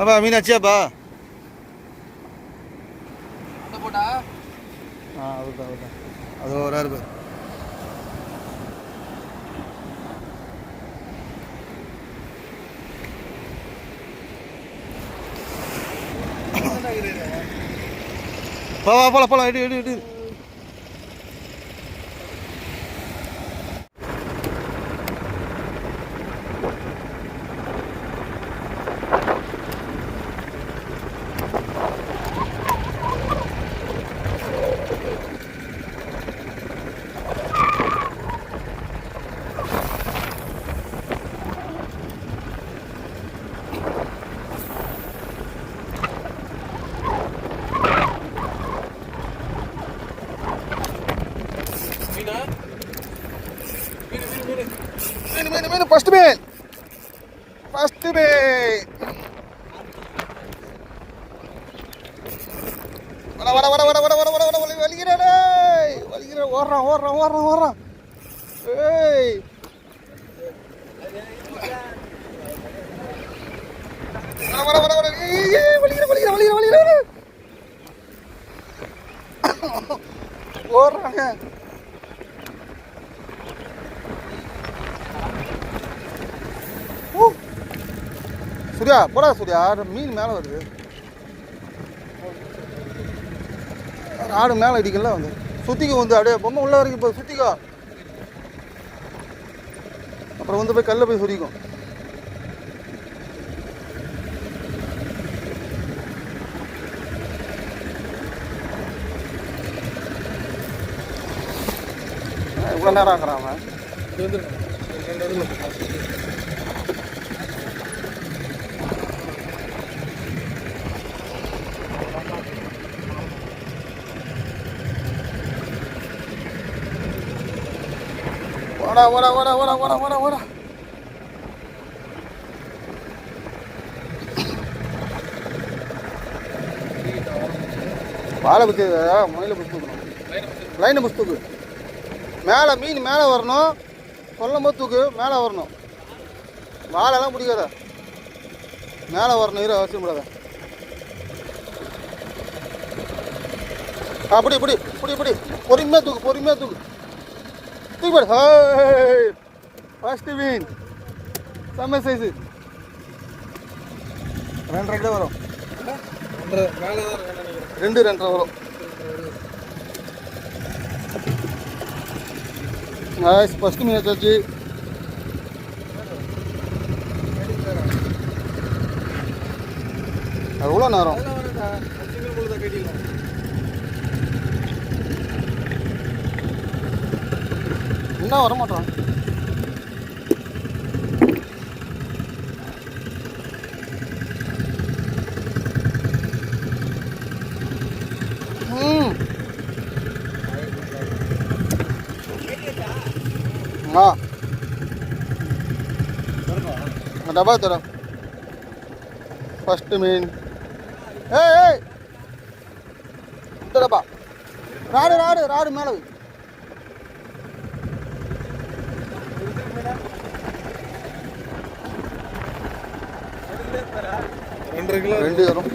அப்பா மீன் ஆச்சியாப்பா? போட்டா அதுதான் அது ஒரு ஆறு பேர். போலாம் எடு எடு எடு. மீன் ஃபர்ஸ்ட் மீன் வட வலிக்கிற ஓடுறான். ஏய் வலிக்கிற ஓடுறாங்க. சூர்யா போடா சூர்யா, மீன் மேலே வருது. ஆடு மேலே அடிக்கல வந்து சுற்றிக்கும் வந்து அப்படியே பொம்மை உள்ள வரைக்கும் இப்போ சுற்றிக்கோ. அப்புறம் வந்து போய் கல்ல போய் சுரிக்கும். இவ்வளோ நேரம் ஆக்குறான் அவன். ஓடா. வாழை பற்றி முனையில் புஸ்தூக்கணும். லைனை புஸ்தூக்கு மேலே மீன் மேலே வரணும். சொல்லும் போது தூக்கு மேலே வரணும். வாழெல்லாம் பிடிக்காத, மேலே வரணும். இரு அவசியம் கூடாத. பிடி பொறுமையாக தூக்கு போடு. ஃபர்ஸ்ட் மீன் செம்ம சைஸு. 2.5 வரும். 2.5 வரும். ஃபர்ஸ்ட் மீன் வச்சாச்சு. அது எவ்வளோ நேரம்? என்ன வரமாட்டான். டப்பா தர ஃபர்ஸ்ட் மீன். ஏய் இந்த டப்பா ராடு மேலே 2 கிலோ 2 வரும்.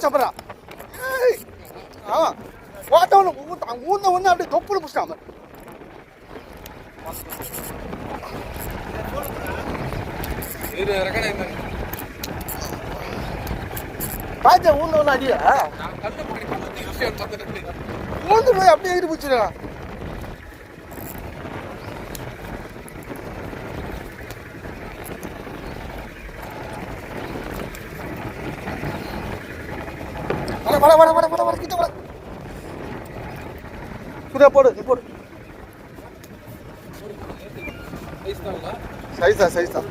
சாப்பிட்றா. ஓட்டவனு ஊந்த ஒன்று அப்படியே தொப்புல பிடிச்சாம பாய்ச்சா ஊந்த ஒன்று அடியா ஊந்து போய் அப்படியே எகிரி பிடிச்சிடலாம். வட கிட்ட வட. சூர்யா போடு, நீ போடு. சைஸ் தான்.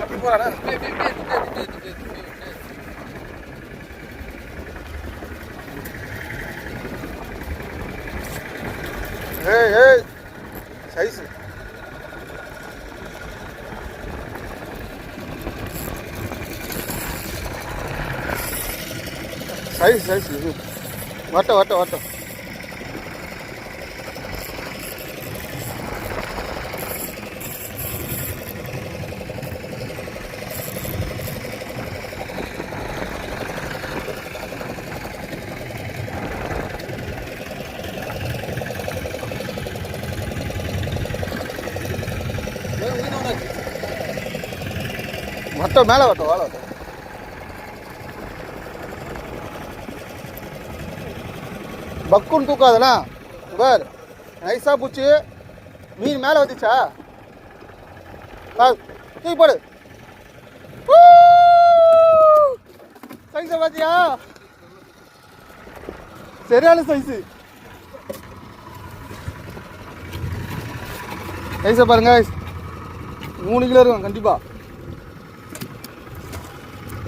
அப்படி போறாடா. ஏய் சைஸ். சைஸ் இது வட்ட. வட்டம் மேலே வட்டம் வாழை வட்டம். பக்குன்னு தூக்காதண்ணா. பார் நைஸாக பூச்சி மீன் மேலே வந்துச்சா தூக்கி போடு. சைஸை பார்த்தியா? சரியான சைஸு. சைஸை பாருங்க, 3 கிலோ இருக்கும் கண்டிப்பாக.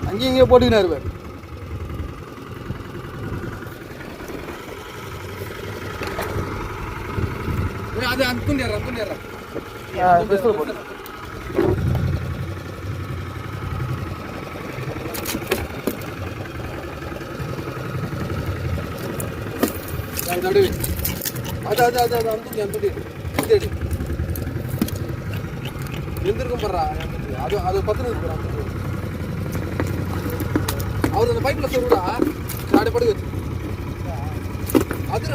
அங்கேயும் இங்கேயும் போட்டுக்கினா இருப்பார். அது அந்துண்டிடுறேன் போட்டு அது அந்துண்டி எந்திருக்கும் போடுறா. அது 10 இருக்கிறான். அவர் அந்த பைப்பில் சொல்லுடா நாடு படுக வச்சு அது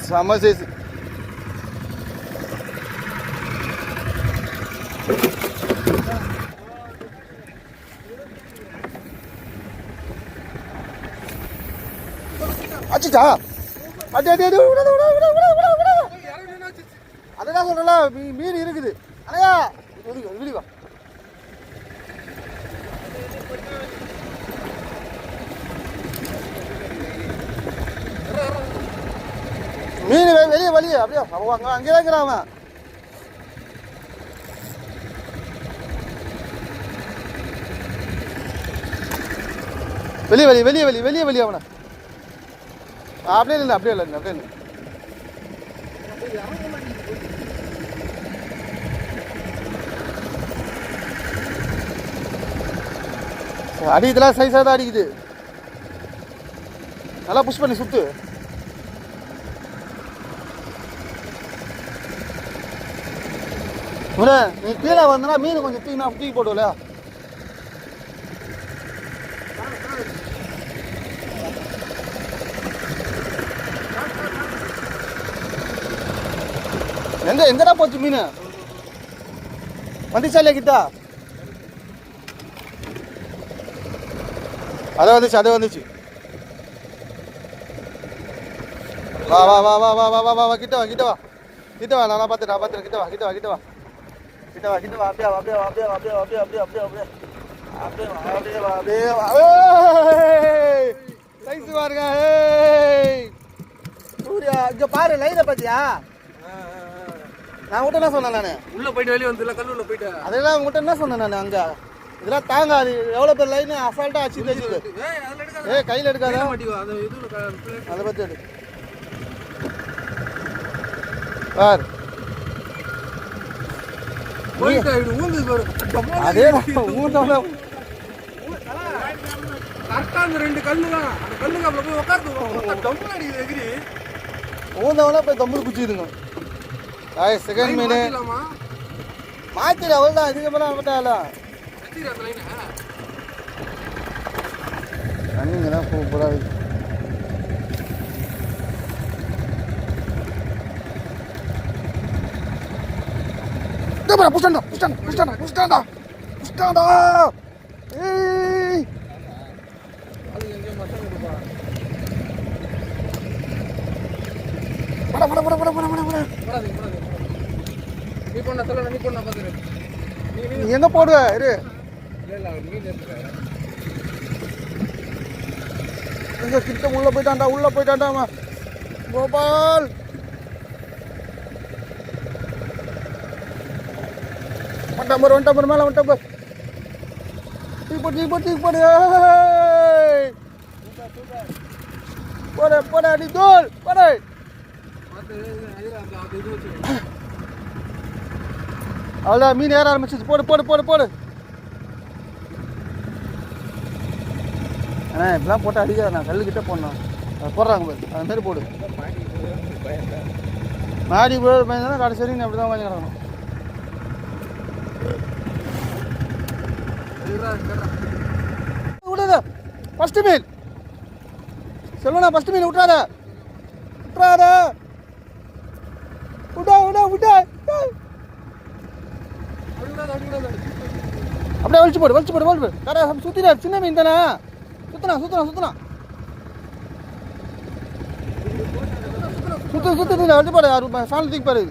செம சைஸ். அச்சுச்சா அதான் சொல்றல மீன் இருக்குது. அனையா வெளிவா மீன் வெளியே வழியே அப்படியே அங்கேதான் இருக்கிறான் அவன். வெளியே வெளியே அவனை அப்படியே இல்லை அடி. இதெல்லாம் சைஸாக தான் அடிக்குது. நல்லா புஷ் பண்ணி சுத்து. நீ கீழே வந்தனா மீன் கொஞ்சம் தூக்கி போடுவல. எங்கடா போச்சு மீன்? வந்துச்சா இல்லையா கிட்ட? அதை வந்துச்சு. வா கிட்ட வா நான் பார்த்துட்டேன். கிட்ட வா அப்படியே சைஸ் பாருங்க. சூர்யா இங்க பாரு லைனை பாத்தியா? நான் உங்கள்கிட்ட என்ன சொன்னேன்? நான் உள்ள போயிட்டு வெளியே வந்து கல்லு உள்ள போயிட்டு அதெல்லாம் உங்கள்கிட்ட என்ன சொன்னேன்? நான் அங்கே இதெல்லாம் தாங்காது. எவ்வளோ பேர் லைனு அசால்ட்டாக ஆச்சு வச்சுது. கையில் எடுக்காத அதை பற்றி எடு பார். அதே ஊந்தவன போய் தம்பு குச்சிதுங்க. செகண்ட் மீன் மாத்திர அவ்வளோதான். இதுக்கப்புறம் விட்டாலாம் தண்ணிங்க தான் சூப்பராக இருக்கு. புஷ்டாண்டா ஸ்டாண்டா ஏய் பட பட பட பட பட பட பட நீ போனா சொல்ல நீ போனா பாத்துரு நீ எங்க போடுவ இரு இல்ல மீன் இருக்கு எங்க கிட்ட உள்ள போயிட்டான்டா அவன் கோபால் ஒன் மேல ஒன் டம்பர் தூக்கி போடு ஏய் போட அடி தோல் போடு அவ்வளோ மீன் ஏற ஆரம்பிச்சிச்சு போடு அண்ணா இப்படிலாம் போட்டு அடிக்காது நான் கல்லுக்கிட்ட போடணும் போடுறாங்க பாரு அது மாரி போடு மாடி போய் பயந்தானே கடைசி நீ அப்படி தான் வாங்கி கிடக்கணும் விடாத ஃபஸ்ட்டு மீன் செல்வனா ஃபஸ்ட்டு மீன் விட்றாத விட்டா அப்படியே வலிச்சு போடு கடை சுற்றினா சின்ன மீன் தானே சுத்தனா சுத்து வலிச்சு பாரு சாணம் தூக்கி பாரு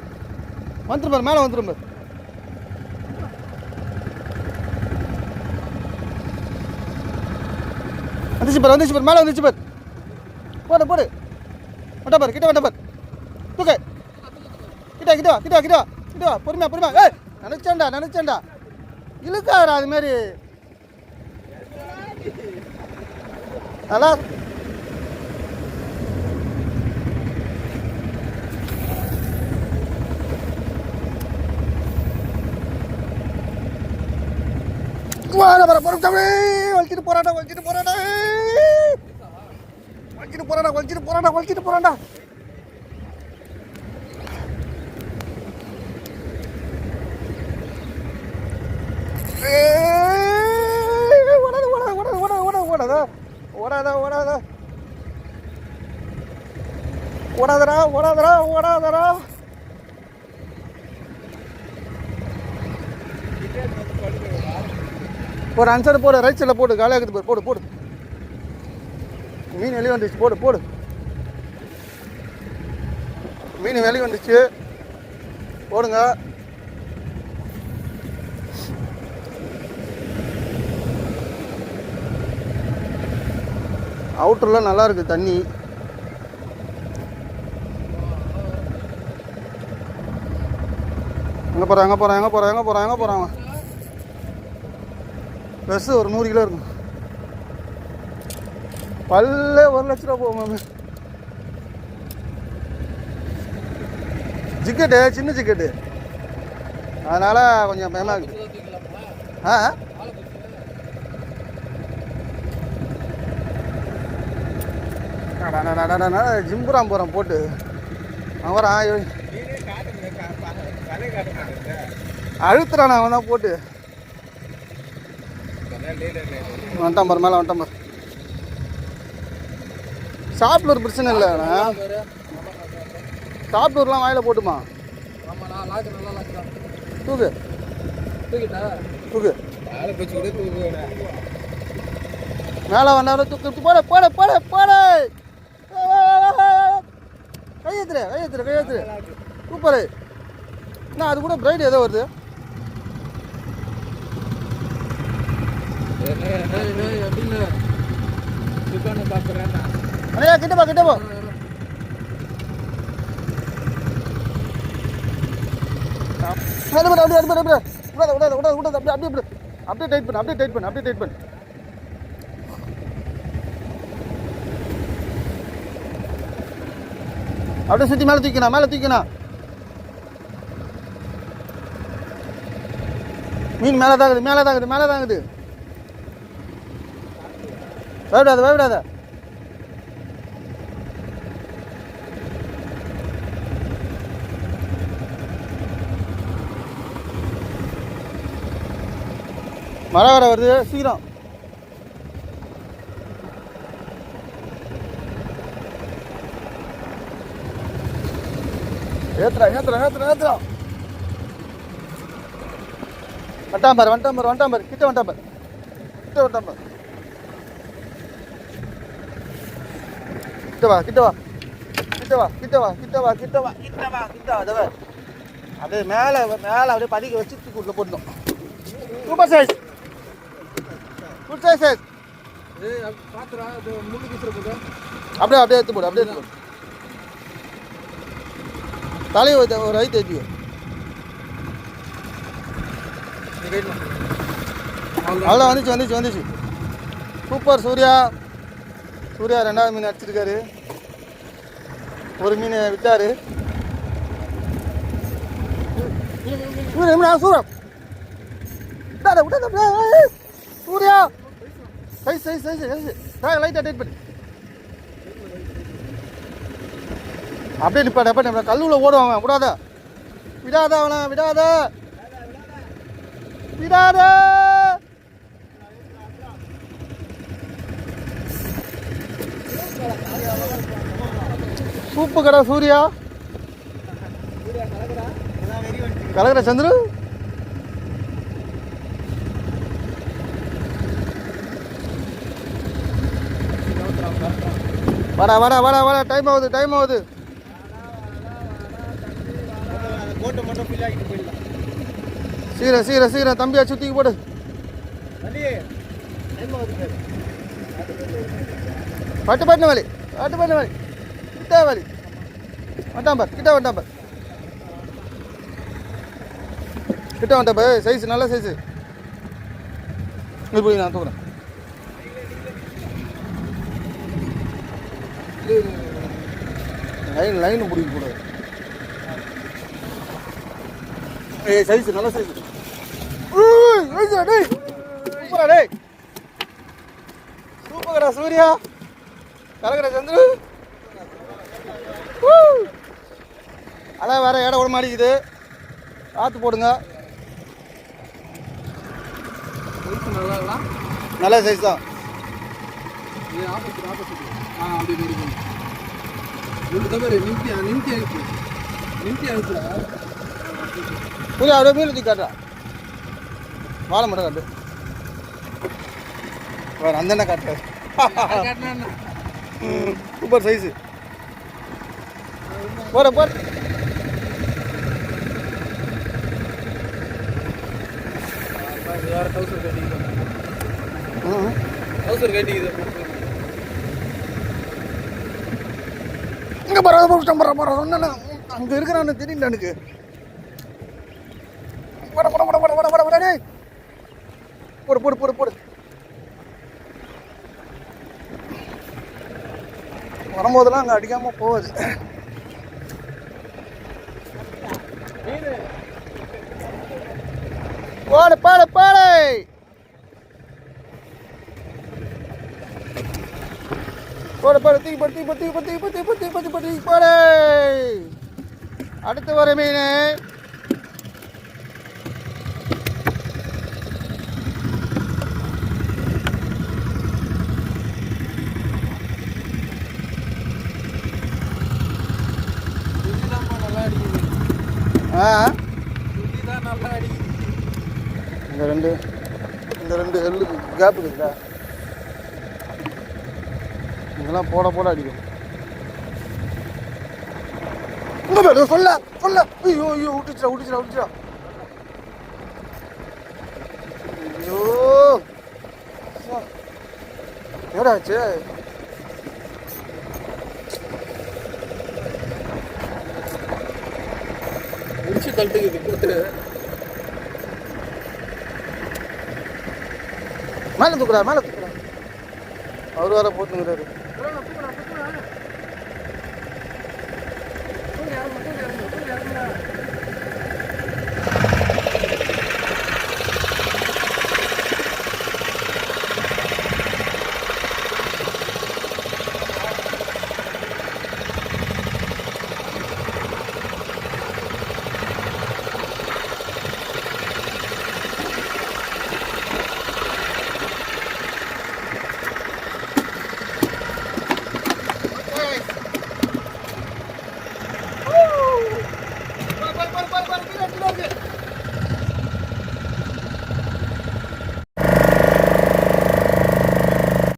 வந்துரும் பாரு மேலே வந்துரும் பாரு வந்துச்சு பாரு மேலே வந்துச்சு பாரு போடு வட்ட பாரு கிட்ட தூக்க கிட்ட பொறுமையா ஏய் நினைச்சேன்டா இழுக்காரா அது மாதிரி நல்லா வலிச்சிட்டு போறாடா ஓடாதரா ஒரு அன்சர் போடு ரைட் சைடில் போடு காலியாகுது போடு மீன் வெளியே வந்துச்சு போடு மீன் வெளியே வந்துச்சு போடுங்க அவுட்டர்லாம் நல்லா இருக்கு தண்ணி எங்கே போகிறாங்க ப்ளஸ் ஒரு 100 கிலோ இருக்கும் பல்ல 1 லட்ச ரூபா போகும் ஜிக்கெட்டு சின்ன ஜிக்கெட்டு அதனால் கொஞ்சம் பயமாக இருக்குது ஜிம்புராம் போகிறேன் போட்டு அவன் அழுத்துறான் அவன் தான் போட்டு வந்துட்டான் பாரு மேலே வந்துட்டான் பாரு சாப்பிட்ல ஒரு பிரச்சனை இல்லைண்ணா சாப்பிட்லாம் வாயில் போட்டுமா தூக்கு மேலே வந்தாலும் தூக்கு போட கையெழுத்துரு சூப்பரு என்ன அது கூட பிரைட் ஏதோ வருது அண்ணா கிட்ட போ அப்படியே டைட் பண்ணு அப்படியே சுற்றி மேலே தூக்கினா மீன் மேலே தாங்குது பயப்படாத மழை வர வருது சீக்கிரம் ஏத்துறா வந்துட்டான் பாரு கிட்ட வந்துட்டான் பாரு கிட்ட வா அப்படியே மேலே அப்படியே பதிக்க வச்சு தூக்குள்ள போட்டோம். Super size good size. பாத்துறா முள்ளு குத்துற போதா அப்படியே எடுத்து போடு. தலையை ஒரு ஐத்து ஏற்றியோ. அவ்வளோ வந்துச்சு. சூப்பர். சூர்யா ரெண்டாவது மீன் அடிச்சிருக்காரு. ஒரு மீன் விட்டாரு. சூர்யா சைஸ் லைட் அட்டேட் பண்ணி அப்படியே நிப்பாட்ட கல்லுள்ள ஓடுவாங்க. விடாத அவனை விடாத. சூப்பு கடை சூர்யா கலக்கிற சந்துரு. வாடா டைம் ஆகுது. சீக்கிரம் தம்பியா சுத்திக்கு போடு. பட்டு வலி கிட்ட வலி வந்துட்டான் பார். கிட்ட வந்துட்டான் சைஸ் நல்ல சைஸ். போய் நான் தூக்குறேன். லைன் பிடிக்க கூடாது. சைஸ் நல்ல சைஸ். சூப்பரா சூர்யா கலக்கிற சந்துரு. அதான் வேற இடம் விட மாட்டேங்குது. பார்த்து போடுங்க. நல்ல சைஸ் தான். சூர்யா அப்படியே மீன் வச்சு காட்டுறா. வாழை மட்டும் காட்டு. வேறு அந்த என்ன காட்டுற. Super size. போற இங்க போற அங்க இருக்கிறான்னு தெரியல எனக்கு. போடு வரும்போதெல்லாம் அங்கே அடிக்காமல் போகுது. போடு தூக்கி போடு. அடுத்து வர மீன் இந்த ரெண்டு எள்ளு கேப் இருக்குதா, இதெல்லாம் போட அடிக்கும். சொல்ல ஐயோ விட்டுச்சுடா. ஐயோ ஏடாச்சு. முடிச்சு தள்ளிட்டு மேலே தூக்குறா அவர் வேற போட்டுங்கிறாரு.